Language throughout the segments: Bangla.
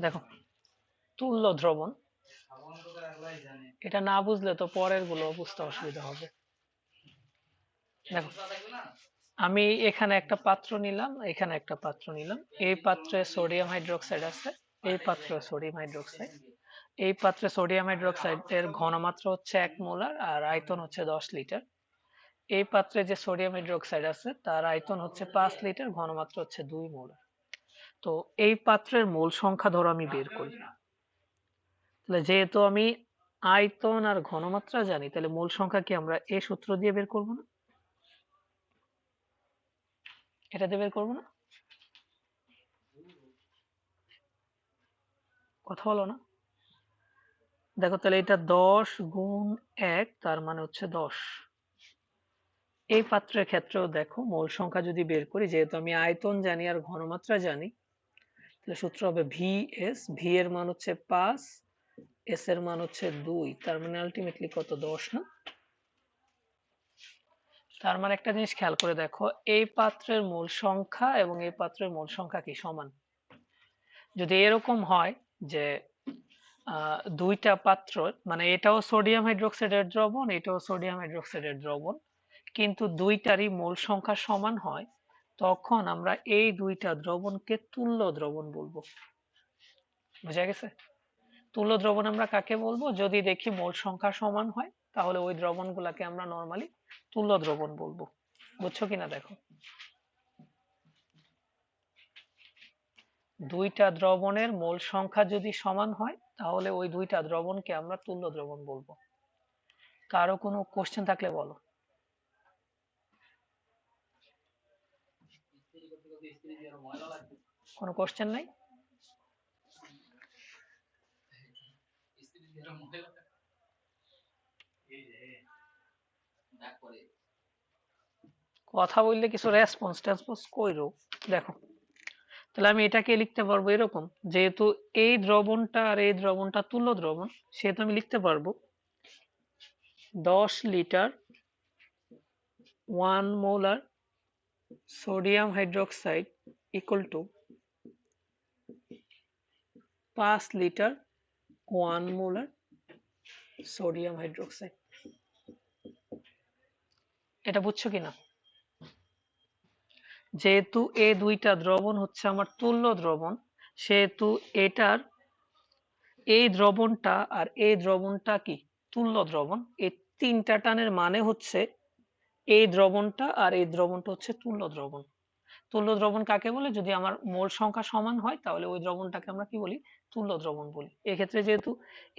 দেখো তুল্য দ্রবণ, এটা না বুঝলে তো পরের গুলো বুঝতে অসুবিধা হবে। দেখো আমি এখানে একটা পাত্র নিলাম, এখানে একটা পাত্র নিলাম, এই পাত্রে সোডিয়াম হাইড্রোক্সাইড আছে, এই পাত্রে সোডিয়াম হাইড্রোক্সাইড, এই পাত্রে সোডিয়াম হাইড্রোক্সাইড এর ঘনমাত্রা হচ্ছে 1 মোলার আর আয়তন হচ্ছে 10 লিটার। এই পাত্রে যে সোডিয়াম হাইড্রোক্সাইড আছে তার আয়তন হচ্ছে 5 লিটার, ঘনমাত্রা হচ্ছে 2 মোলার। তো এই পাত্রের মোল সংখ্যা ধরো আমি বের করি, তাহলে যেহেতু আমি আয়তন আর ঘনমাত্রা জানি, তাহলে মোল সংখ্যা কি আমরা এই সূত্র দিয়ে বের করব না? এটা দিয়ে বের করবো না? কথা বলো না। দেখো তাহলে এটা 10 গুণ 1, তার মানে হচ্ছে 10। এই পাত্রের ক্ষেত্রেও দেখো মোল সংখ্যা যদি বের করি, যেহেতু আমি আয়তন জানি আর ঘনমাত্রা জানি, তাহলে সূত্র হবে VS, ভি এর মান হচ্ছে 5, এস এর মান হচ্ছে 2, তার মানে আলটিমেটলি কত? 10 না? তার মানে একটা জিনিস খেয়াল করে দেখো, এই পাত্রের মোল সংখ্যা এবং এই পাত্রের মোল সংখ্যা কি সমান? যদি এরকম হয় যে দুইটা পাত্র, মানে এটাও সোডিয়াম হাইড্রোক্সাইডের দ্রবণ, এটাও সোডিয়াম হাইড্রোক্সাইডের দ্রবণ, কিন্তু দুইটারই মোল সংখ্যা সমান হয়, তখন আমরা এই দুইটা দ্রবণকে তুল্য দ্রবণ বলবো। বুঝা গেছে? তুল্য দ্রবণ আমরা কাকে বলবো? যদি দেখি মোল সংখ্যা সমান হয়, তাহলে ওই দ্রবণ গুলাকে আমরা নর্মালি তুল্য দ্রবণ বলবো। বুঝছো কিনা দেখো, দুইটা দ্রবণের মোল সংখ্যা যদি সমান হয়, তাহলে ওই দুইটা দ্রবণকে আমরা তুল্য দ্রবণ বলবো। কারো কোনো কোশ্চেন থাকলে বলো। কোনো কোশ্চেন নাই? কথা বললে কিছু রেসপন্স টেসপন্স কইরো। দেখো তাহলে আমি এটাকে লিখতে পারবো এরকম, যেহেতু এই দ্রবণটা আর এই দ্রবণটা তুল্য দ্রবণ, সেহেতু আমি লিখতে পারবো 10 litre 1 molar sodium hydroxide equal to 5 litre 1 molar sodium hydroxide. এটা বুঝছো কিনা? যেহেতু এই দুইটা দ্রবণ হচ্ছে আমার তুল্য দ্রবণ, সেহেতু এটার এই দ্রবণটা আর এই দ্রবণটা কি তুল্য দ্রবণ। এই তিনটা টানের মানে হচ্ছে এই দ্রবণটা আর এই দ্রবণটা হচ্ছে তুল্য দ্রবণ। তুল্য দ্রবণ কাকে বলে? যদি আমার মোল সংখ্যা সমান হয়, তাহলে ওই দ্রবণটাকে আমরা কি বলি? তুল্য দ্রবণ বলি। এক্ষেত্রে যেহেতু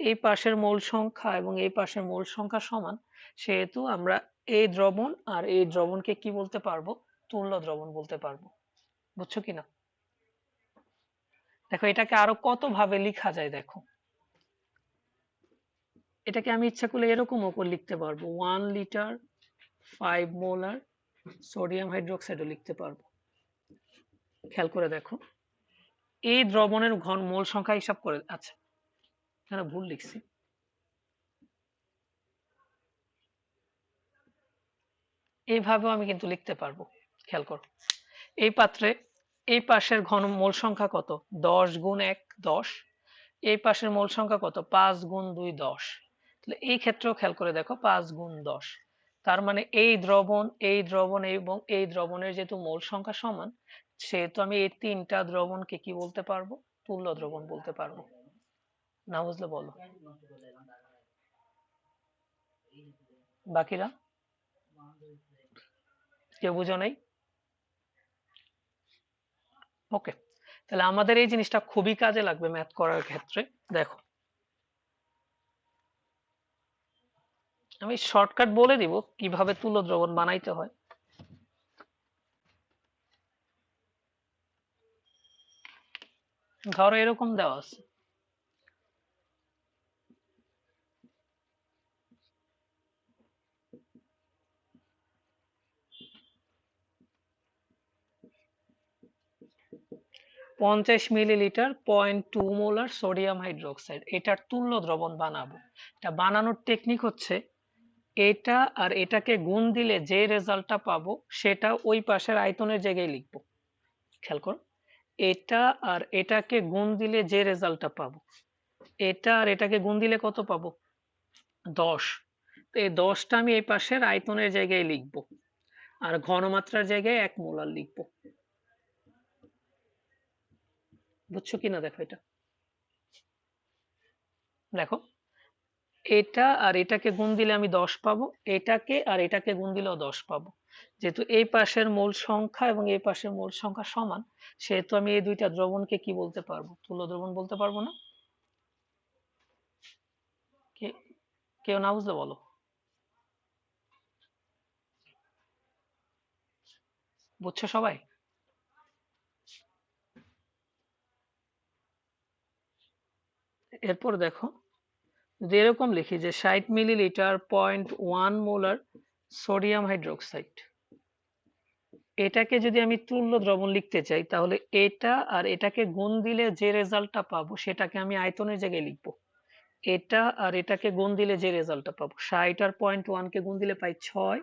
এই পাশের মোল সংখ্যা এবং এই পাশের মোল সংখ্যা সমান, সেহেতু আমরা এই দ্রবণ আর এই দ্রবণকে কি বলতে পারবো? তুল্য দ্রবণ বলতে পারবো। বুঝছো কিনা? দেখো এটাকে আরো কত ভাবে লিখা যায়। দেখো এটাকে আমি ইচ্ছা করলে এরকমও করে লিখতে পারবো, 1 লিটার 5 মোলার সোডিয়াম হাইড্রোক্সাইডও লিখতে পারবো। খেয়াল করে দেখো, এই দ্রবণের ঘন মোল সংখ্যা হিসাব করে, আচ্ছা এখানে ভুল লিখছি, এইভাবেও আমি কিন্তু লিখতে পারবো। খেয়াল করো, এই পাত্রে এই পাশের ঘন মোল সংখ্যা কত? 10 গুণ 1 10, এই পাশের মোল সংখ্যা কত? 5 গুণ 2 10। তাহলে এই ক্ষেত্রেও খেয়াল করে দেখো 5 গুণ 10, তার মানে এই দ্রবণ এবং এই দ্রবণের যেহেতু মোল সংখ্যা সমান, সেহেতু আমি এই তিনটা দ্রবণকে কি বলতে পারবো? তুল্য দ্রবণ বলতে পারবো। না বুঝলে বলো। বাকিরা কেউ বুঝো নাই? ওকে, তাহলে আমাদের এই জিনিসটা খুবই কাজে লাগবে ম্যাথ করার ক্ষেত্রে। দেখো আমি শর্টকাট বলে দিব কিভাবে তুল্য দ্রবণ বানাইতে হয়। ধরো এরকম দেওয়া আছে, পঞ্চাশ মিলিলিটার 0.2 মোলার সোডিয়াম হাইড্রোক্সাইড, এটার তুল্য দ্রবণ বানাবো। এটা বানানোর টেকনিক হচ্ছে, এটা আর এটাকে গুণ দিলে যে রেজাল্টটা পাবো সেটা ওই পাশের আয়তনের জায়গায় লিখবো। খেয়াল করো, এটা আর এটাকে গুণ দিলে যে রেজাল্টটা পাবো, এটা আর এটাকে গুণ দিলে কত পাবো? 10। তো এই 10টা আমি এই পাশের আয়তনের জায়গায় লিখবো, আর ঘনমাত্রার জায়গায় 1 মোলার লিখবো। বুঝছো কিনা দেখো, এটা দেখো, এটা আর এটাকে গুণ দিলে আমি 10 পাবো, এটাকে আর এটাকে গুণ দিলেও 10 পাবো। যেহেতু এই পাশের মূল সংখ্যা এবং এই পাশের মূল সংখ্যা সমান, সেহেতু আমি এই দুইটা দ্রবণকে কি বলতে পারবো? তুল্য দ্রবণ বলতে পারবো না? কেউ না বুঝলে বলো। বুঝছো সবাই? এরপর দেখো, যদি এরকম লিখি যে 60 মিলিলিটার 0.1 মোলার সোডিয়াম হাইড্রোক্সাইড, এটাকে যদি আমি তুল্য দ্রবণ লিখতে চাই, তাহলে এটা আর এটাকে গুণ দিলে যে রেজাল্টটা পাবো সেটাকে আমি আয়তনের জায়গায় লিখবো। এটা আর এটাকে গুণ দিলে যে রেজাল্টটা পাবো, 60 আর 0.1 কে গুণ দিলে পাই 6,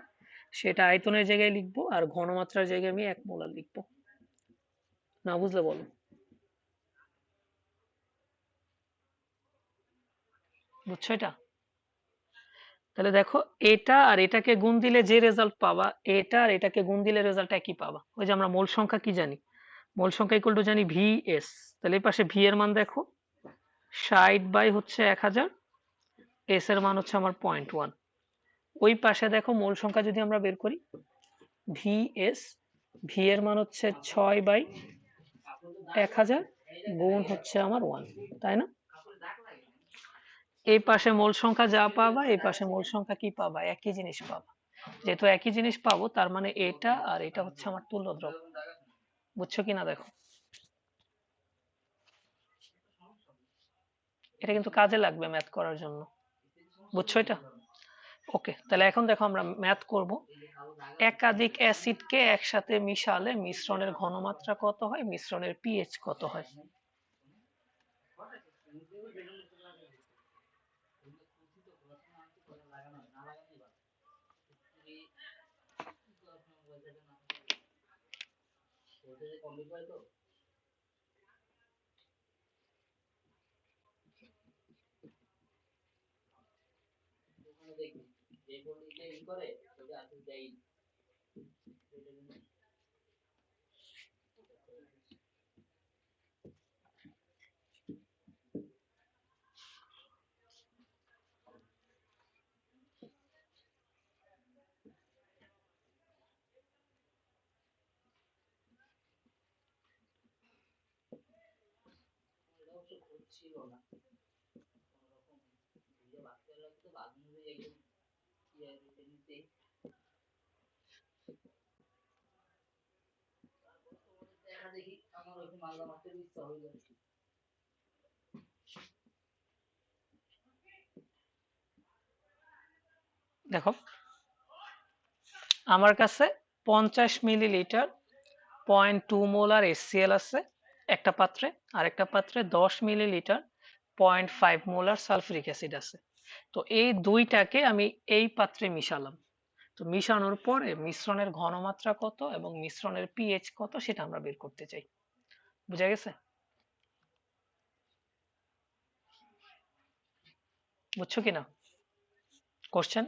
সেটা আয়তনের জায়গায় লিখবো, আর ঘনমাত্রার জায়গায় আমি 1 মোলার লিখবো। না বুঝলে বলো। বুঝছো এটা? তাহলে দেখো, এটা আর এটাকে গুণ দিলে যে রেজাল্ট পাবা, এটা আর এটাকে গুণ দিলে রেজাল্ট একই পাবা। ওই যে আমরা মূল সংখ্যা কি জানি? মূল সংখ্যা ইকুয়াল টু জানি VS। তাহলে এই পাশে V এর মান দেখো, 60 বাই হচ্ছে 1000, S এর মান হচ্ছে আমার 0.1। ওই পাশে দেখো মূল সংখ্যা যদি আমরা বের করি, VS, V এর মান হচ্ছে 6 বাই 1000 গুণ হচ্ছে আমার 1, তাই না? এই পাশে মূল সংখ্যা যা পাবা, এই পাশে মূল সংখ্যা কি পাবা? একই জিনিস পাবা। যেহেতু একই জিনিস পাবো, তার মানে এটা আর এটা হচ্ছে আমার তুল্য দ্রব্য। বুঝছো কিনা দেখো, এটা কিন্তু কাজে লাগবে ম্যাথ করার জন্য। বুঝছো এটা? ওকে, তাহলে এখন দেখো আমরা ম্যাথ করব। একাধিক অ্যাসিডকে একসাথে মিশালে মিশ্রণের ঘনমাত্রা কত হয়, মিশ্রণের পিএইচ কত হয়? দেখো, আমার কাছে 50 মিলিলিটার 0.2 মোলার HCl আছে একটা পাত্রে, আর একটা পাত্রে 10 মিলিলিটার 0.5 মোলার সালফিউরিক অ্যাসিড আছে। তো এই দুইটাকে আমি এই পাত্রে মিশালাম। তো মিশানোর পরে মিশ্রণের ঘনমাত্রা কত এবং মিশ্রণের পিএইচ কত সেটা আমরা বের করতে চাই। বুঝা গেছে? বুঝছো কিনা কোশ্চেন?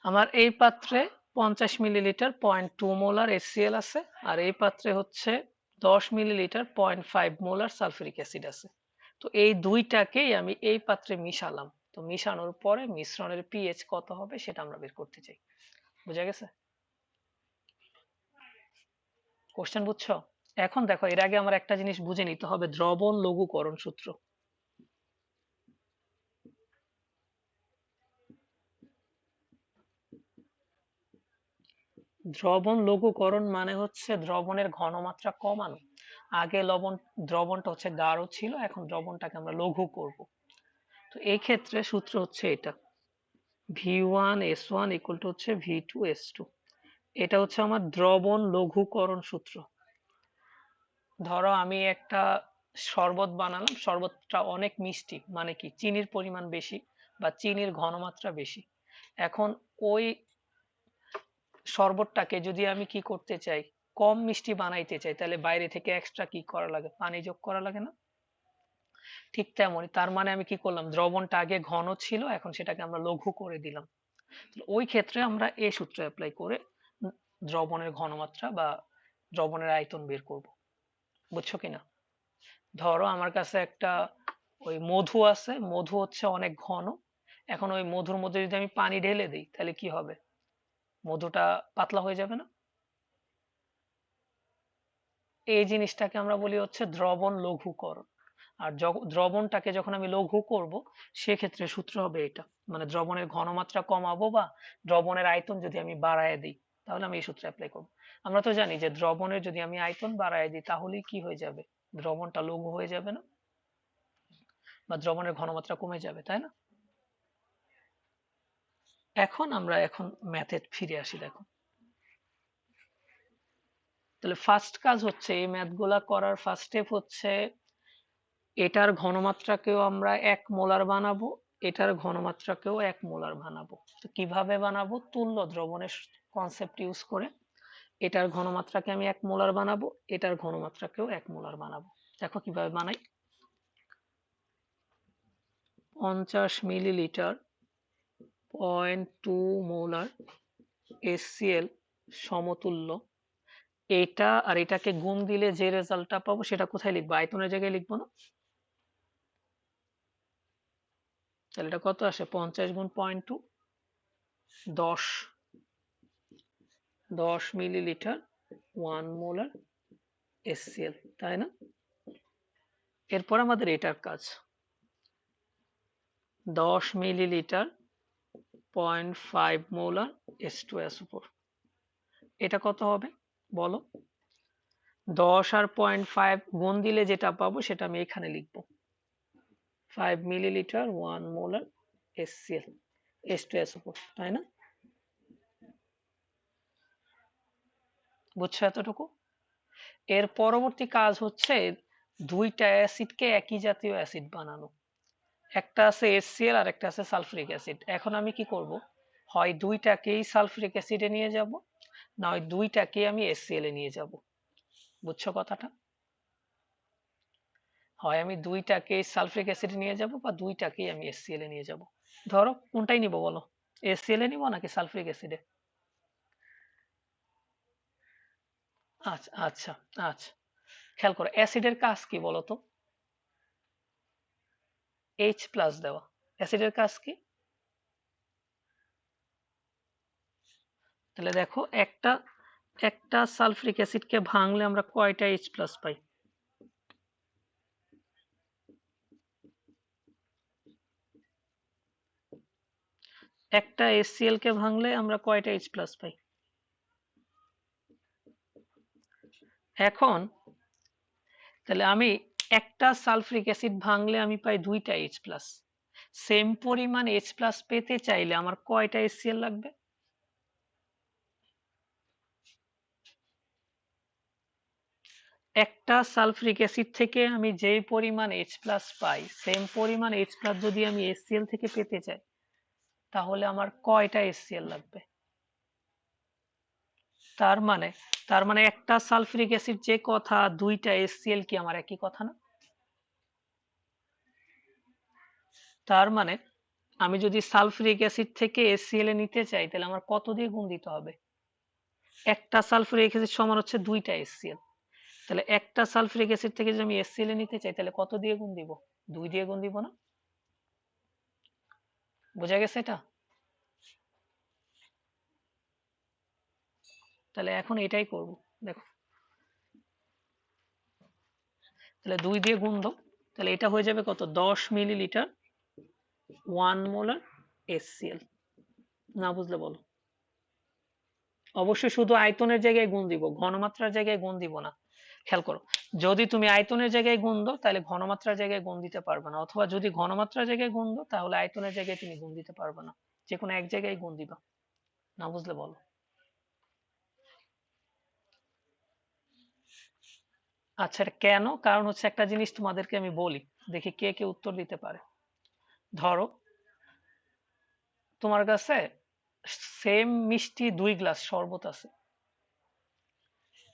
আমার এই পাত্রে 50 মিলিলিটার 0.2 মোলার HCl আছে, আর এই পাত্রে হচ্ছে 10 মিলিলিটার 0.5 মোলার সালফিউরিক অ্যাসিড আছে। তো এই দুইটাকেই আমি এই পাত্রে মিশালাম। তো মিশানোর পরে মিশ্রণের পিএইচ কত হবে সেটা আমরা বের করতে চাই। বুঝা গেছে? কোশ্চেন বুঝছো? এখন দেখো, এর আগে আমার একটা জিনিস বুঝে নিতে হবে, দ্রবণ লঘুকরণ সূত্র। দ্রবণ লঘুকরণ মানে হচ্ছে দ্রবণের ঘনমাত্রা কমানো। আগে দ্রবণটা হচ্ছে গাঢ় ছিল, এখন দ্রবণটাকে আমরা লঘু করব। তো এই ক্ষেত্রে সূত্র হচ্ছে এটা, V1S1 ইকুয়াল টু হচ্ছে V2S2। এটা হচ্ছে আমার দ্রবণ লঘুকরণ সূত্র। ধরো আমি একটা শরবত বানালাম, শরবতটা অনেক মিষ্টি, মানে কি চিনির পরিমাণ বেশি বা চিনির ঘনমাত্রা বেশি। এখন ওই শরবতটাকে যদি আমি কি করতে চাই, কম মিষ্টি বানাইতে চাই তাহলে বাইরে থেকে এক্সট্রা কি করা লাগে, পানি যোগ করা লাগে না? ঠিক তেমনই, তার মানে আমি কি করলাম, দ্রবণটা আগে ঘন ছিল এখন সেটাকে আমরা লঘু করে দিলাম। ওই ক্ষেত্রে আমরা এই সূত্র অ্যাপ্লাই করে দ্রবণের ঘনমাত্রা বা দ্রবণের আয়তন বের করব। বুঝছো কিনা? ধরো আমার কাছে একটা ওই মধু আছে, মধু হচ্ছে অনেক ঘন, এখন ওই মধুর মধ্যে যদি আমি পানি ঢেলে দিই তাহলে কি হবে, মধুটা পাতলা হয়ে যাবে না? এই জিনিসটাকে আমরা বলি হচ্ছে দ্রবণ লঘুকরণ। আর দ্রবণটাকে যখন আমি লঘু করব সেক্ষেত্রে সূত্র হবে এটা, মানে দ্রবণের ঘনমাত্রা কমাবো বা দ্রবণের আয়তন যদি আমি বাড়ায় দিই তাহলে আমি এই সূত্র অ্যাপ্লাই করব। আমরা তো জানি যে দ্রবণের যদি আমি আয়তন বাড়ায় দিই তাহলেই কি হয়ে যাবে, দ্রবণটা লঘু হয়ে যাবে না, বা দ্রবণের ঘনমাত্রা কমে যাবে, তাই না? এখন আমরা ম্যাথে ফিরে আসি। দেখো তাহলে ফার্স্ট কাজ হচ্ছে এই ম্যাথগুলা করার ফার্স্ট স্টেপ হচ্ছে এটার ঘনমাত্রাকেও আমরা 1 মোলার বানাবো, এটার ঘনমাত্রাকেও 1 মোলার বানাবো। তো কিভাবে বানাবো, তুল্য দ্রবণের কনসেপ্ট ইউজ করে এটার ঘনমাত্রাকে আমি 1 মোলার বানাবো, এটার ঘনমাত্রাকেও 1 মোলার বানাবো। দেখো কিভাবে বানাই। 50 মিলিলিটার 0.2 মোলার HCl সমতুল্য, এটা আর এটাকে গুণ দিলে যে রেজাল্টটা পাবো সেটা কোথায় লিখবো, আয়তনের জায়গায় লিখবো না? তাহলে এটা কত আসে, 50 গুণ 0.2, 10 মিলিলিটার 1 মোলার HCl, তাই না? এরপর আমাদের এটার কাজ 10 মিলিলিটার 0.5 মোলার H2SO4, এটা কত হবে বলো? 10 আর 0.5 গুণ দিলে যেটা পাবো সেটা আমি এখানে লিখবো, 5 মিলিলিটার 1 মোলার HCl H2SO4, তাই না? বুঝছো এতটুকু? এর পরবর্তী কাজ হচ্ছে দুইটা অ্যাসিডকে একই জাতীয় অ্যাসিড বানানো। একটা আছে HCl আর একটা আছে সালফিউরিক অ্যাসিড। এখন আমি কি করব, হয় দুইটাকেই সালফিউরিক অ্যাসিডে নিয়ে যাব, না হয় দুইটাকেই আমি HCl এ নিয়ে যাব। বুঝছো কথাটা? হয় আমি দুইটাকেই সালফিউরিক অ্যাসিডে নিয়ে যাব বা দুইটাকেই আমি HCl এ নিয়ে যাব। ধরো কোনটাই নিব বলো, HCl এ নিব নাকি সালফিউরিক অ্যাসিডে? আচ্ছা আচ্ছা আচ্ছা, খেয়াল করো অ্যাসিডের কাজ কি বলো তো, H প্লাস দেওয়া। অ্যাসিডের কাজ কি? তাহলে দেখো একটা একটা সালফিউরিক অ্যাসিডকে ভাঙলে আমরা কয়টা H প্লাস পাই? একটা HCl কে ভাঙলে আমরা কয়টা H প্লাস পাই? এখন তাহলে আমি একটা সালফিউরিক অ্যাসিড ভাঙলে আমি পাই দুইটা H প্লাস, সেম পরিমাণ H প্লাস পেতে চাইলে আমার কয়টা HCl লাগবে? একটা সালফিউরিক অ্যাসিড থেকে আমি যেই পরিমাণ H প্লাস পাই সেম পরিমাণ H প্লাস যদি আমি HCl থেকে পেতে চাই তাহলে আমার কয়টা HCl লাগবে? তার মানে একটা সালফিউরিক অ্যাসিড যে কথা, দুইটা HCl কি আমার একই কথা না? তার মানে আমি যদি সালফিউরিক অ্যাসিড থেকে HCl এ নিতে চাই তাহলে আমার কত দিয়ে গুণ দিতে হবে? একটা সালফিউরিক অ্যাসিড সমান হচ্ছে দুইটা HCl, তাহলে একটা সালফিউরিক অ্যাসিড থেকে যদি আমি HCl এ নিতে চাই তাহলে কত দিয়ে গুণ দিব? 2 দিয়ে গুণ দিব না? বোঝা গেছে এটা? তাহলে এখন এটাই করব। দেখো তাহলে 2 দিয়ে গুণ দাও, তাহলে এটা হয়ে যাবে কত, 10 মিলিলিটার 1 মোলার HCl। না বুঝলে বলো। অবশ্যই শুধু আয়তনের জায়গায় গুণ দিব, ঘনমাত্রার জায়গায় গুণ দিব না। খেয়াল করো, যদি তুমি আয়তনের জায়গায় গুণ দাও তাহলে ঘনমাত্রার জায়গায় গুণ দিতে পারবে না, অথবা যদি ঘনমাত্রার জায়গায় গুণ দাও তাহলে আয়তনের জায়গায় তুমি গুণ দিতে পারবে না, যে কোনো এক জায়গায় গুণ দিবা। না বুঝলে বলো। আচ্ছা এটা কেন, কারণ হচ্ছে একটা জিনিস তোমাদেরকে আমি বলি, দেখি কে কে উত্তর দিতে পারে। ধরো তোমার কাছে সেম মিষ্টি 2 গ্লাস শরবত আছে,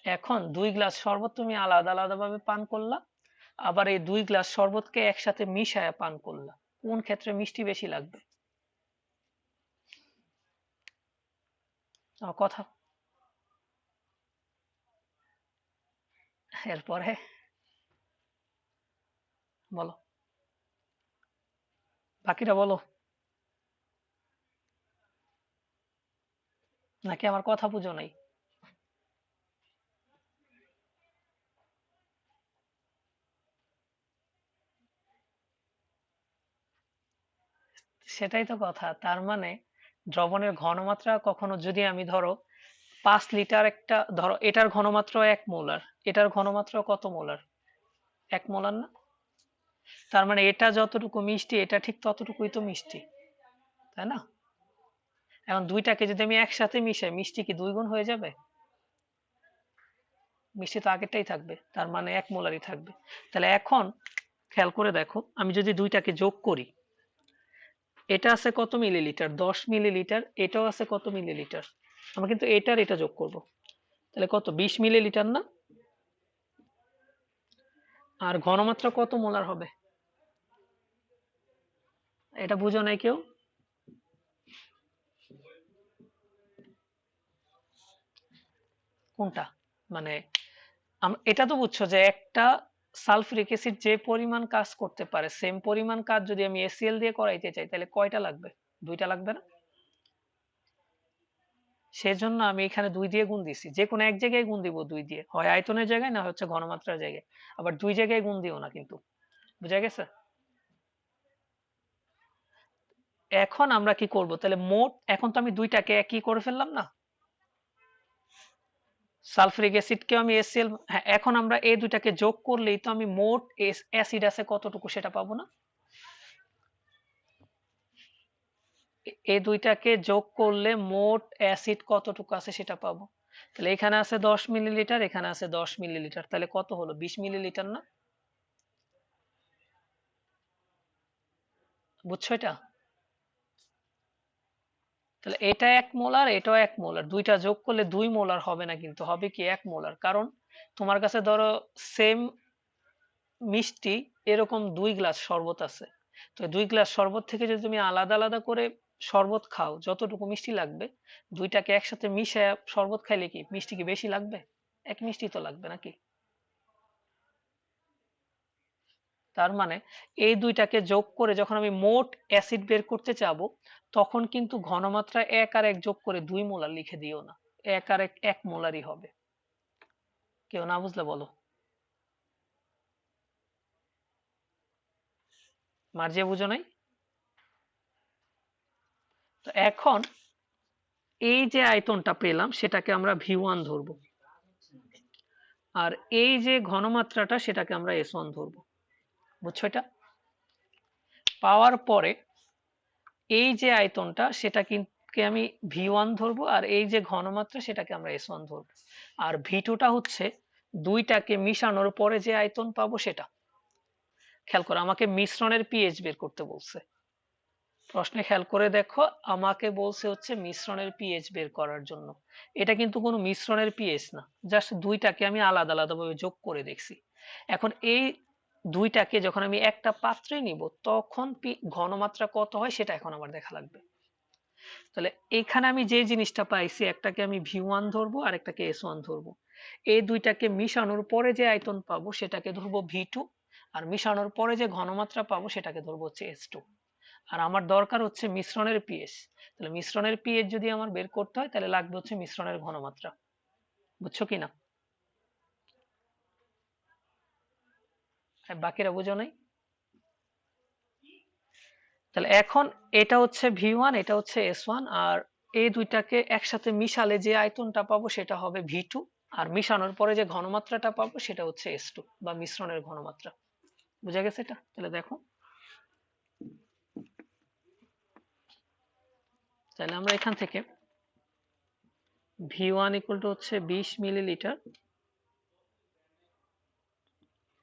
এখন 2 গ্লাস শরবত তুমি আলাদা আলাদা ভাবে পান করলা, আবার এই 2 গ্লাস শরবতকে একসাথে মিশায়া পান করলা, কোন ক্ষেত্রে মিষ্টি বেশি লাগবে? কথা। এরপরে বলো, বাকিটা বলো, নাকি আমার কথা বুঝো নাই? সেটাই তো কথা, তার মানে দ্রবণের ঘনমাত্রা কখনো যদি আমি ধরো 5 লিটার, একটা ধরো এটার ঘনমাত্রা 1 মোলার, এটার ঘনমাত্রা কত মোলার? 1 মোলার না? তার মানে এটা যতটুকু মিষ্টি এটা ঠিক ততটুকুই তো মিষ্টি, তাই না? এখন দুইটাকে যদি আমি একসাথে মিশাই, মিষ্টি কি 2 গুণ হয়ে যাবে? মিষ্টি তো আগেরটাই থাকবে, তার মানে 1 মোলারই থাকবে। তাহলে এখন খেয়াল করে দেখো, আমি যদি দুইটাকে যোগ করি, এটা আছে কত মিলিলিটার? 10 মিলিলিটার। এটাও আছে কত মিলিলিটার? আমরা কিন্তু এটার এটা যোগ করব, তাহলে কত? 20 মিলিলিটার না? আর ঘনমাত্রা কত মোলার হবে? এটা বুঝো নাই কেউ? কোনটা? মানে এটা তো বুঝছো যে একটা সালফিউরিক অ্যাসিড যে পরিমাণ কাজ করতে পারে, সেম পরিমাণ কাজ যদি আমি এসিএল দিয়ে করাইতে চাই তাহলে কয়টা লাগবে? 2টা লাগবে না? সেজন্য আমি এখানে 2 দিয়ে গুণ দিছি, যে কোনো এক জায়গায় গুণ দিব 2 দিয়ে, হয় আয়তনের জায়গায় না হচ্ছে ঘনমাত্রার জায়গায়, আবার 2 জায়গায় গুণ দিও না কিন্তু। বুঝা গেছে? এখন আমরা কি করব তাহলে? মোট এখন তো আমি দুইটাকে একই করে ফেললাম না, সালফিউরিক অ্যাসিডকে আমি এসিএল, হ্যাঁ, এখন আমরা এই দুইটাকে যোগ করলেই তো আমি মোট অ্যাসিড আছে কতটুকু সেটা পাবো না? এই দুইটাকে যোগ করলে মোট অ্যাসিড কতটুকু আছে সেটা পাবো। তাহলে এখানে আছে 10 মিলিলিটার, এখানে আছে 10 মিলিলিটার, তাহলে কত হলো? 20 মিলিলিটার না? বুঝছো এটা? তাহলে এটা 1 মোলার, এটাও 1 মোলার, দুইটা যোগ করলে 2 মোলার হবে না, কিন্তু হবে কি 1 মোলার। কারণ তোমার কাছে ধরো সেম মিষ্টি এরকম 2 গ্লাস শরবত আছে, তো 2 গ্লাস শরবত থেকে যদি তুমি আলাদা আলাদা করে শরবত খাও, যতটুকু মিষ্টি লাগবে, দুইটাকে একসাথে মিশায় শরবত খাইলে কি মিষ্টি কি বেশি লাগবে? এক মিষ্টি তো লাগবে নাকি? তার মানে এই দুইটাকে যোগ করে যখন আমি মোট অ্যাসিড বের করতে চাবো, তখন কিন্তু ঘনমাত্রা 1 আর 1 যোগ করে 2 মোলার লিখে দিও না, 1 আর 1 1 মোলারই হবে। কেউ না বুঝলে বলো। মার্জিয়া বুঝো নাই? তো এখন এই যে আয়তনটা পেলাম সেটাকে আমরা ভি1 ধরবো, আর এই যে ঘনমাত্রাটা সেটাকে আমরা এস1 ধরবো। বুঝছো এটা? পাওয়ার পরে এই যে আয়তনটা সেটা কিন্তু আমি ভি1 ধরবো, আর এই যে ঘনমাত্রা সেটাকে আমরা এস1 ধরবো। আর ভি2টা হচ্ছে দুইটাকে মিশানোর পরে যে আয়তন পাবো সেটা। খেয়াল করো, আমাকে মিশ্রণের পিএইচ বের করতে বলছে প্রশ্নে, খেয়াল করে দেখো, আমাকে বলছে হচ্ছে মিশ্রণের পিএইচ বের করার জন্য। এটা কিন্তু কোনো মিশ্রণের পিএইচ না, জাস্ট দুইটাকে আমি আলাদা আলাদা ভাবে যোগ করে দেখছি। এখন এই দুইটাকে যখন আমি একটা পাত্রে নিব তখন ঘনমাত্রা কত হয় সেটা এখন আমার দেখা লাগবে। তাহলে এখানে আমি যে জিনিসটা পাইছি, একটাকে আমি ভি1 ধরবো আর একটাকে এস1 ধরবো। এই দুইটাকে মিশানোর পরে যে আয়তন পাবো সেটাকে ধরবো ভি2, আর মিশানোর পরে যে ঘনমাত্রা পাবো সেটাকে ধরবো হচ্ছে এস2। আর আমার দরকার হচ্ছে মিশ্রণের পিএইচ। তাহলে মিশ্রণের পিএইচ যদি আমার বের করতে হয় তাহলে লাগবে হচ্ছে মিশ্রণের ঘনমাত্রা। বুঝছো কিনা? বাকিরা বুঝো নাই? তাহলে এখন এটা হচ্ছে ভি1, এটা হচ্ছে এস1, আর এই দুইটাকে একসাথে মিশালে যে আয়তনটা পাবো সেটা হবে ভি2, আর মিশানোর পরে যে ঘনমাত্রাটা পাবো সেটা হচ্ছে এস2 বা মিশ্রণের ঘনমাত্রা। বুঝা গেছে এটা? তাহলে দেখো, তাহলে আমরা এখান থেকে ভি1 ইকুয়াল টু হচ্ছে 20 মিলিলিটার,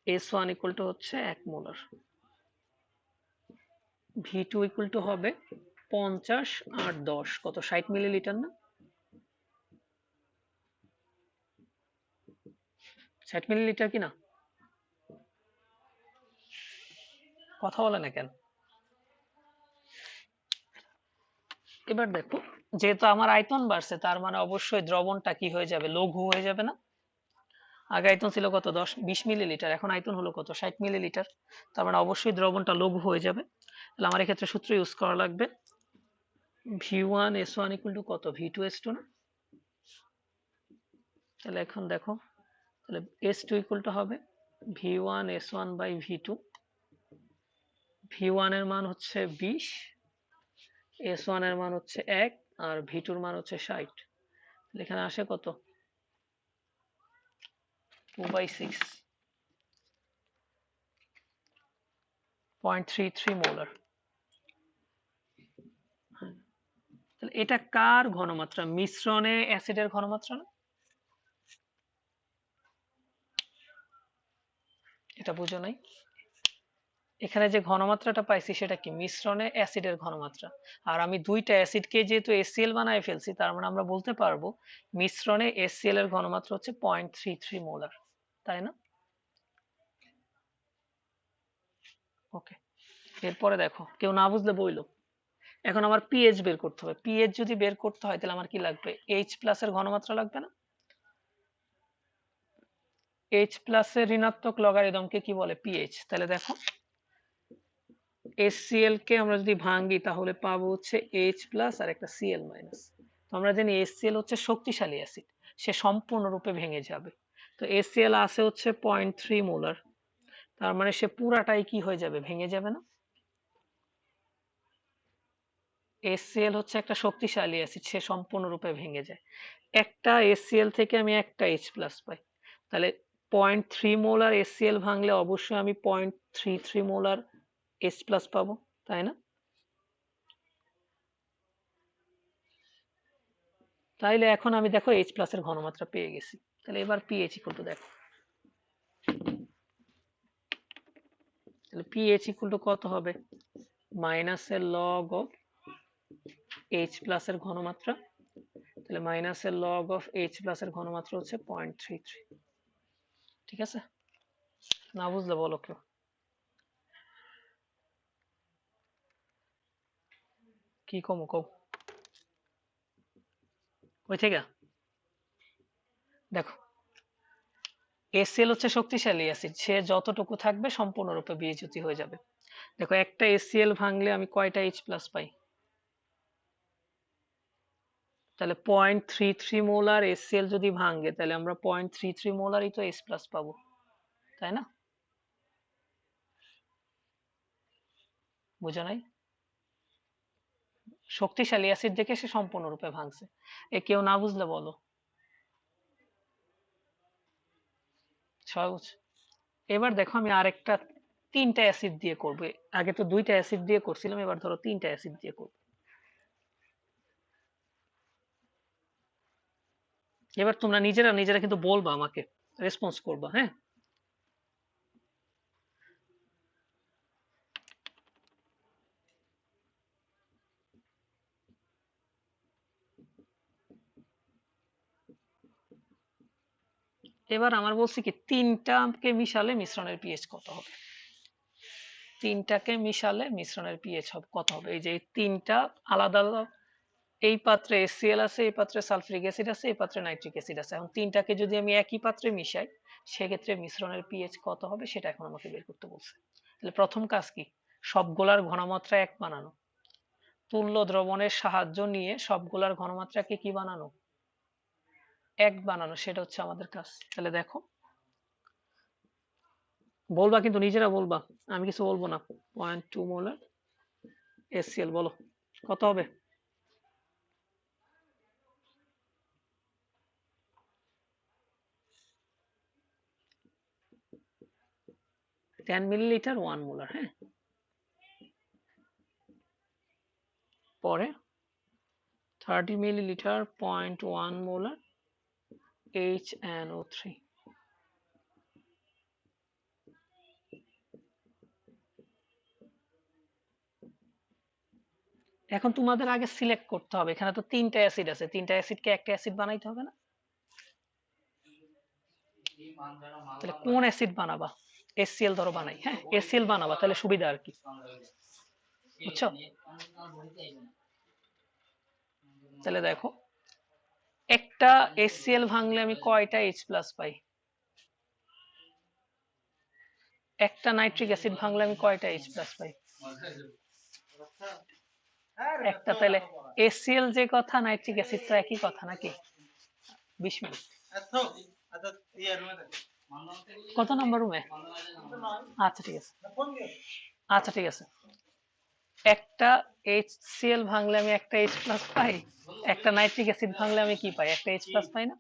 এস1 ইকুয়াল টু হচ্ছে 1 মোলার, ভি2 ইকুয়াল টু হবে 50 আর 10 কত? 60 মিলিলিটার না? 60 মিলিলিটার কি না? কথা বলে না কেন? এবার দেখো, যেহেতু আমার আয়তন বাড়ছে তার মানে অবশ্যই দ্রবণটা কি হয়ে যাবে, লঘু হয়ে যাবে না? আগে আয়তন ছিল কত, 20 মিলিলিটার, এখন আয়তন হলো কত, 60 মিলিলিটার। তার মানে অবশ্যই দ্রবণটা লঘু হয়ে যাবে। তাহলে আমার এক্ষেত্রে সূত্র ইউজ করা লাগবে V1S1 ইকুয়াল টু কত, V2S2 না? তাহলে এখন দেখো, তাহলে S2 ইকুয়াল টু হবে V1S1 বাই V2। V1 এর মান হচ্ছে 20, S1 এর মান হচ্ছে 1, আর V2 এর মান হচ্ছে 60। তাহলে এখানে আসে কত, 2/6, 0.33 মোলার। তাহলে এটা কার ঘনমাত্রা, মিশ্রণে অ্যাসিডের ঘনমাত্রা না? এটা বুঝো নাই? এখানে যে ঘনমাত্রাটা পাইছি সেটা কি, মিশ্রণে অ্যাসিডের ঘনমাত্রা। আর আমি দুইটা অ্যাসিডকে যেহেতু HCl বানায় ফেলছি, তার মানে আমরা বলতে পারবো মিশ্রণে HCl এর ঘনমাত্রা হচ্ছে 0.33 মোলার, তাই না? ওকে, এরপরে দেখো, কেউ না বুঝলে বইলো। এখন আমার পিএইচ বের করতে হবে। পিএইচ যদি বের করতে হয় তাহলে আমার কি লাগবে, H প্লাস এর ঘনমাত্রা লাগবে না? H প্লাস এর ঋণাত্মক লগারিদমকে কি বলে, পিএইচ। তাহলে দেখো, HCl কে আমরা যদি ভাঙি তাহলে পাবো হচ্ছে H প্লাস আর একটা Cl মাইনাস। তো আমরা জানি HCl হচ্ছে শক্তিশালী অ্যাসিড, সে সম্পূর্ণরূপে ভেঙে যাবে। তো HCl আছে হচ্ছে 0.3 মোলার, তার মানে সে পুরাটাই কি হয়ে যাবে, ভেঙে যাবে না? HCl হচ্ছে একটা শক্তিশালী অ্যাসিড, সে সম্পূর্ণরূপে ভেঙে যায়। একটা HCl থেকে আমি একটা H প্লাস পাই, তাহলে 0.3 মোলার HCl ভাঙলে অবশ্যই আমি 0.33 মোলার H প্লাস পাবো, তাই না? তাইলে এখন আমি দেখো H প্লাস এর ঘনমাত্রা পেয়ে গেছি। তাহলে এবার পিএইচ ইকুয়াল টু দেখো, তাহলে পিএইচ ইকুয়াল টু কত হবে, মাইনাসের লগ অফ H প্লাস এর ঘনমাত্রা। তাহলে মাইনাসের লগ অফ H প্লাস এর ঘনমাত্রা হচ্ছে 0.33। ঠিক আছে, না বুঝলে বলো কেউ। কি কমো কও, ওই থেকে দেখো, HCl হচ্ছে শক্তিশালী অ্যাসিড, সে যতটুকু থাকবে সম্পূর্ণরূপে বিয়োজিত হয়ে যাবে। দেখো, একটা HCl ভাঙলে আমি কয়টা H প্লাস পাই, তাহলে 0.33 মোলার HCl যদি ভাঙে তাহলে আমরা 0.33 মোলারই তো H প্লাস পাবো, তাই না? বুঝো নাই? শক্তিশালী অ্যাসিড দেখে সে সম্পূর্ণরূপে ভাঙছে। এ কেউ না বুঝলে বলো। সবাই বুঝছে? এবার দেখো, আমি আরেকটা তিনটা অ্যাসিড দিয়ে করবো। আগে তো দুইটা অ্যাসিড দিয়ে করছিলাম, এবার ধরো তিনটা অ্যাসিড দিয়ে করবো। এবার তোমরা নিজেরা নিজেরা কিন্তু বলবা, আমাকে রেসপন্স করবা, হ্যাঁ? এবার আমার বলছি কি, তিনটাকে মিশালে মিশ্রণের পিএইচ কত হবে, তিনটাকে মিশালে মিশ্রণের পিএইচ হবে কত হবে। এই যে এই তিনটা আলাদা আলাদা, এই পাত্রে HCl আছে, এই পাত্রে সালফিউরিক অ্যাসিড আছে, এই পাত্রে নাইট্রিক অ্যাসিড আছে। এখন তিনটাকে যদি আমি একই পাত্রে মিশাই সেক্ষেত্রে মিশ্রণের পিএইচ কত হবে সেটা এখন আমাকে বের করতে বলছে। তাহলে প্রথম কাজ কি, সবগুলার ঘনমাত্রা এক বানানো, তুল্য দ্রবণের সাহায্য নিয়ে সবগুলার ঘনমাত্রাকে কি বানানো, এক বানানো, সেটা হচ্ছে আমাদের কাজ। তাহলে দেখো, বলবা কিন্তু নিজেরা বলবা, আমি কিছু বলবো না। 0.2 মোলার HCl, বলো কত হবে। 10 মিলিলিটার 1 মোলার, হ্যাঁ। পরে 30 মিলিলিটার 0.1 মোলার HNO3। এখন তোমাদের আগে সিলেক্ট করতে হবে, এখানে তো তিনটা অ্যাসিড আছে, তিনটা অ্যাসিডকে একটা অ্যাসিড বানাইতে হবে না? তাহলে কোন অ্যাসিড বানাবা? HCl ধরো বানাই, হ্যাঁ HCl বানাবা, তাহলে সুবিধা আর কি, বুঝছো? তাহলে দেখো একটা HCl ভাঙলে আমি কয়টা H প্লাস পাই? একটা নাইট্রিক অ্যাসিড ভাঙলে আমি কয়টা H প্লাস পাই? একটা। তাহলে HCl যে কথা, নাইট্রিক অ্যাসিড তো একই কথা নাকি? 20 মিনিট। কত নম্বর রুমে? আচ্ছা ঠিক আছে, আচ্ছা ঠিক আছে। একটা HCl ভাঙলে আমি একটা H প্লাস পাই, একটা নাইট্রিক অ্যাসিড ভাঙলে আমি কি পাই? একটা H প্লাস পাই না?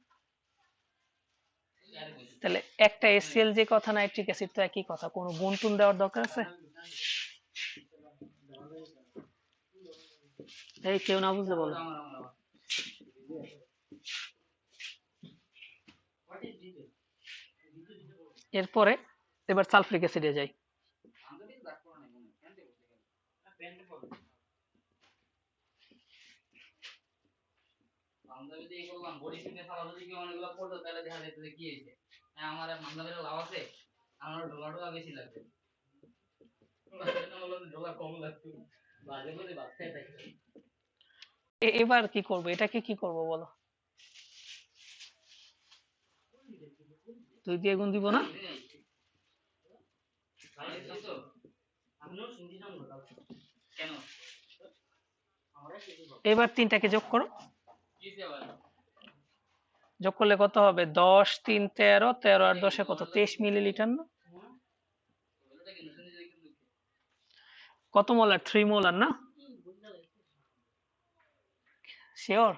তাহলে একটা HCl যে কথা, নাইট্রিক অ্যাসিড তো একই কথা, কোনো গুণ টুন দেওয়ার দরকার আছে? এই কেউ না বুঝলে বলো। এরপরে এবার সালফিউরিক অ্যাসিডে যাই। এবার কি করবো, এটাকে কি করবো বলো? 2 দিয়ে গুণ দিব না? এবার তিনটাকে যোগ করো, যোগ করলে কত হবে? 10 3 13, 13 আর 10 কত? 23 মিলিলিটার না? কত মোলার? 3 মোলার না? শিওর?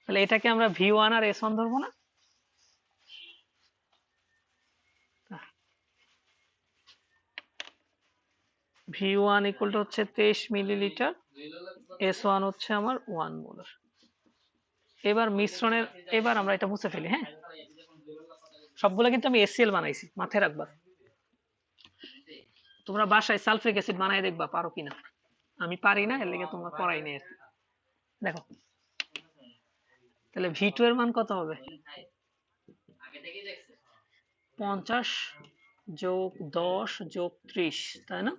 তাহলে এটাকে আমরা V1 আর S1 ধরবো না? V1 ইকুয়াল টু হচ্ছে 23 মিলিলিটার, S1 হচ্ছে আমার 1 মোলার। এবার মিশ্রণের, এবার আমরা এটা মুছে ফেলি, হ্যাঁ সবগুলো কিন্তু আমি HCl বানাইছি, মাথায় রাখবা। তোমরা বাসায় সালফিউরিক অ্যাসিড বানাই দেখবা পারো কিনা, আমি পারি না, এর লেগে তোমরা করাই নেই আর কি। দেখো তাহলে V2 এর মান কত হবে? 50 যোগ 10 যোগ 30, তাই না?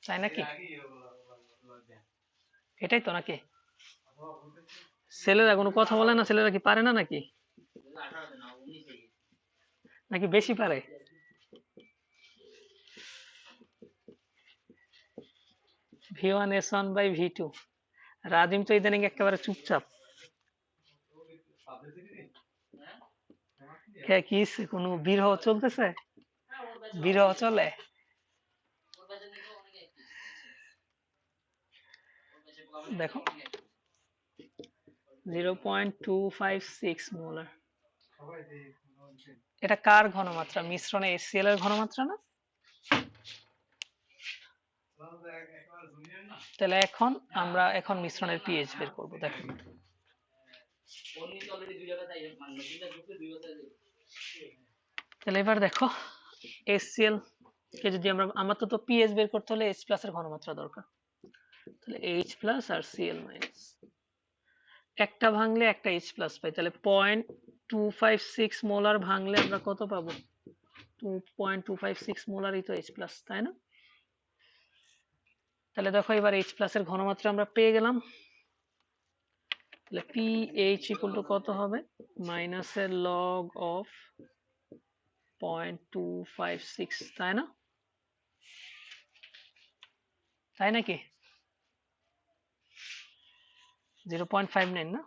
তাই নাকি? এটাই তো নাকি? ছেলেরা কোনো কথা বলে না? ছেলেরা কি পারে না নাকি? নাকি বেশি পারে? V1 S1 by V2। রাজিম তো ইদানিং একেবারে চুপচাপ। কি কোনো বিরহ চলতেছে? বিরহ চলে? দেখো 0.256 মোলার। এটা কার ঘনমাত্রা? মিশ্রণে HCl এর ঘনমাত্রা না? তাহলে আমরা এখন মিশ্রণের পিএইচ বের করব। দেখো তাহলে এবার দেখো HCl কে যদি আমার তো পিএইচ বের করতে হলে H প্লাস এর ঘনমাত্রা দরকার, তাহলে H প্লাস আর Cl মাইনাস, একটা ভাঙলে একটা H প্লাস পাই, তাহলে 0.256 মোলার ভাঙলে আমরা কত পাবো? 2.256 মোলারই তো H প্লাস, তাই না? তাহলে দেখো এবার H প্লাস এর ঘনমাত্রা আমরা পেয়ে গেলাম, তাহলে পিএইচ ইকুয়াল টু কত হবে? মাইনাস এর লগ অফ 0.256, তাই না? তাই নাকি? 0.59 না?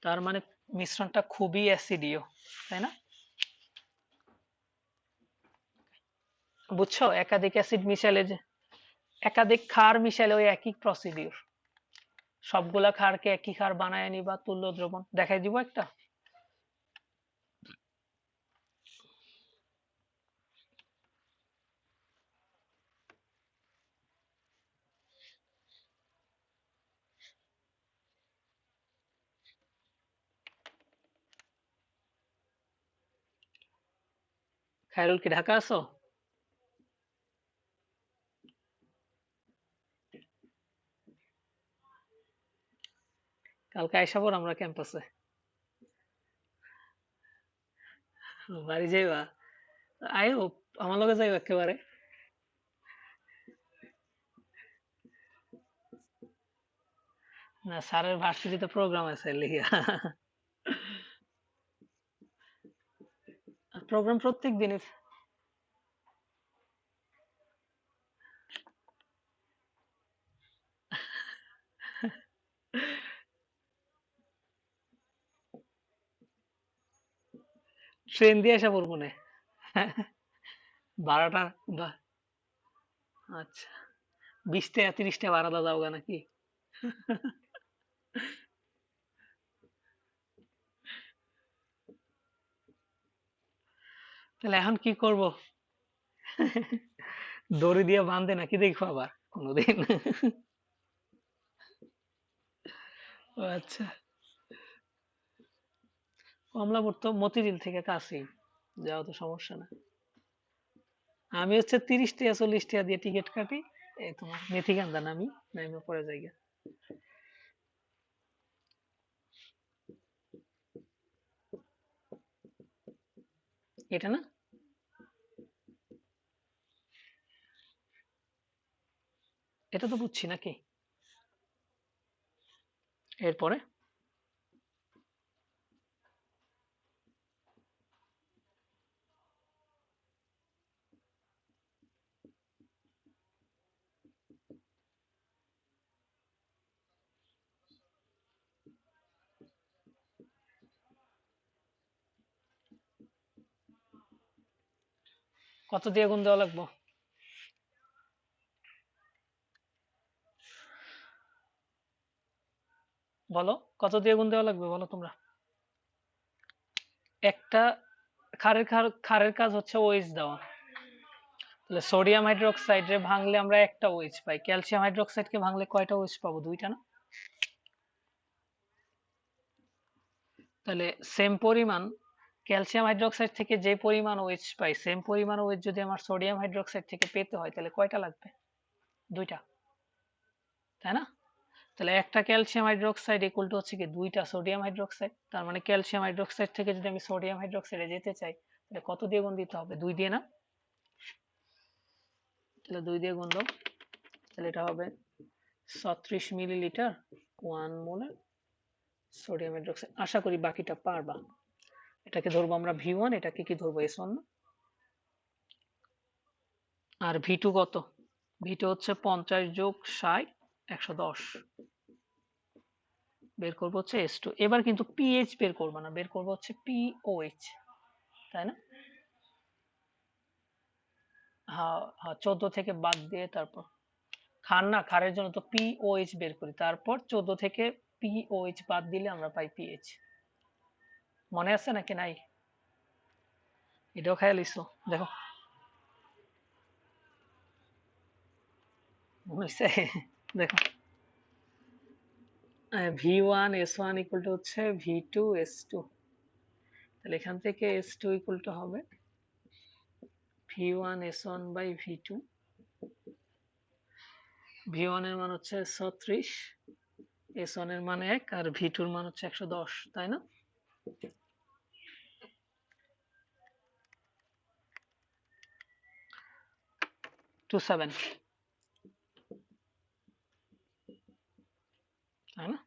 তার মানে মিশ্রণটা খুবই অ্যাসিডীয়, তাই না? বুঝছো? একাধিক অ্যাসিড মিশালে যে একাধিক ক্ষার মিশালে ওই একই প্রসিডিউর, সবগুলা ক্ষারকে একই ক্ষার বানায় নিবা তুল্য দ্রবণ। দেখাই দিব একটা। খায়রুল কি ঢাকা আছো? কালকে আইসা পর আমরা ক্যাম্পাসে বাড়ি যাইবা, আইও আমার লগে যাইবা একেবারে। না স্যারের ভার্সিটিতে প্রোগ্রাম আছে লিখিয়া। প্রোগ্রাম প্রত্যেক দিনের। ট্রেন দিয়ে আসা পড়বো না। ভাড়াটা আচ্ছা 20 টাকা 30 টাকা ভাড়া দাও যাওগা নাকি? তাহলে এখন কি করব? দড়ি দিয়ে বাঁধে নাকি দেখবো আবার কোনোদিন? ও আচ্ছা, কমলাপুর তো মতিঝিল থেকে কাছেই, যাওয়া তো সমস্যা না। আমি হচ্ছে 30 টাকা 40 টাকা দিয়ে টিকিট কাটি, এই তোমার মেথিকান্দা নামি, নাইমা পরে জায়গা। এটা না, এটা তো বুঝছি নাকি। এরপরে কত দিয়ে গুণ দেওয়া লাগবো? বলো, কত দিয়ে গুণ দেওয়া লাগবে বলো তোমরা। একটা ক্ষারের কাজ হচ্ছে ওএইচ দেওয়া। তাহলে সোডিয়াম হাইড্রোক্সাইড রে ভাঙলে আমরা একটা ওএইচ পাই, ক্যালসিয়াম হাইড্রোক্সাইড কে ভাঙলে কয়টা ওএইচ পাবো? দুইটা না? তাহলে সেম পরিমাণ ক্যালসিয়াম হাইড্রোক্সাইড থেকে যে পরিমাণ ওএইচ পাই, সেম পরিমাণ ওএইচ যদি আমার সোডিয়াম হাইড্রোক্সাইড থেকে পেতে হয় তাহলে কয়টা লাগবে? দুইটা, তাই না? তাহলে একটা ক্যালসিয়াম হাইড্রোক্সাইড ইকুয়াল টু হচ্ছে কি দুইটা সোডিয়াম হাইড্রোক্সাইড। তার মানে ক্যালসিয়াম হাইড্রোক্সাইড থেকে যদি আমি সোডিয়াম হাইড্রোক্সাইডে যেতে চাই তাহলে কত দিয়ে গুণ দিতে হবে? 2 দিয়ে না? তাহলে 2 দিয়ে গুণ দাও, তাহলে এটা হবে 36 মিলিলিটার 1 মোলার সোডিয়াম হাইড্রোক্সাইড। আশা করি বাকিটা পারবা। এটাকে ধরবো আমরা V1, এটাকে কি ধরবো S1 না? আর V2 কত? V2 হচ্ছে 50 যোগ 60 110, বের করবো হচ্ছে S2। এবার কিন্তু পিএইচ বের করবো না, বের করবো হচ্ছে পিওএইচ, তাই না? হ্যাঁ হ্যাঁ, 14 থেকে বাদ দিয়ে তারপর ক্ষার না, ক্ষারের জন্য তো পিওএইচ বের করি, তারপর 14 থেকে পিওএইচ বাদ দিলে আমরা পাই পিএইচ। মনে আছে নাকি নাই? এটাও খেয়াল লিখছো, দেখো মনে হচ্ছে। দেখো V1 S1 ইকুয়াল টু হচ্ছে V2 S2, তাহলে এখান থেকে S2 ইকুয়াল টু হবে V1 S1 by V2। V1 এর মান হচ্ছে 36, S1 এর মান 1 আর V2 এর মান হচ্ছে 110, তাই না? টু 7, তাই না?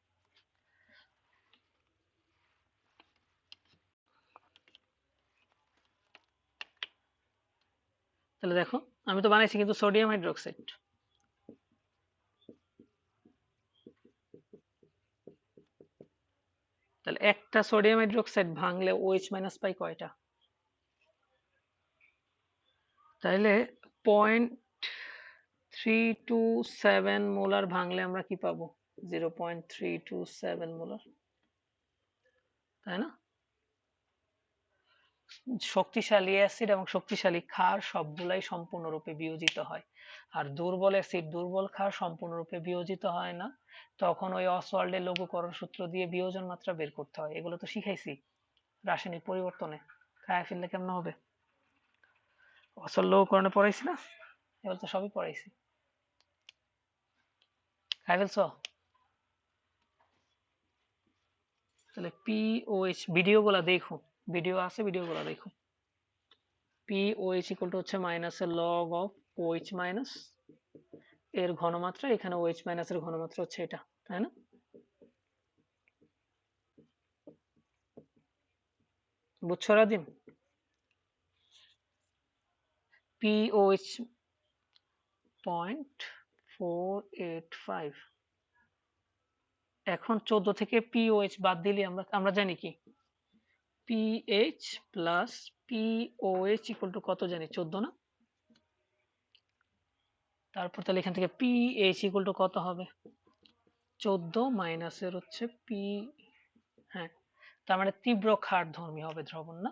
তাহলে দেখো আমি তো বানাইছি কিন্তু সোডিয়াম হাইড্রোক্সাইড। তাহলে একটা সোডিয়াম হাইড্রোক্সাইড ভাঙলে OH মাইনাস পাই কয়টা? তাহলে 0.327 মোলার ভাঙলে আমরা কি পাবো? 0.327 মোলার, তাই না? শক্তিশালী অ্যাসিড এবং শক্তিশালী ক্ষার সবগুলাই সম্পূর্ণরূপে বিয়োজিত হয়, আর দুর্বল অ্যাসিড দুর্বল ক্ষার সম্পূর্ণরূপে বিয়োজিত হয় না। তখন ওই অসওয়াল্ডের লঘুকরণ সূত্র দিয়ে বিয়োজন মাত্রা বের করতে হয়। এগুলো তো শিখাইছি রাসায়নিক পরিবর্তনে, খায়া ফেললে কেমন হবে? অসল লঘুকরণে পড়াইছি না? এগুলো তো সবই পড়াইছি। খাই ফেলছো? তাহলে POH ভিডিওগুলো দেখো, ভিডিও আছে, ভিডিওগুলো দেখো। POH ইকুয়াল টু হচ্ছে মাইনাসের লগ অফ OH মাইনাস এর ঘনমাত্রা, এখানে OH মাইনাস এর ঘনমাত্রা হচ্ছে এটা, তাই না? বুঝছো রাদিম? POH 0.485। এখন 14 থেকে POH বাদ দিলে আমরা জানি কি PH plus POH equal to কত জানি 14 না? তারপর তাহলে এখান থেকে PH ইকুয়াল টু কত হবে 14 মাইনাসের হচ্ছে P, হ্যাঁ, তার মানে তীব্র ক্ষারধর্মী হবে দ্রবণ, না?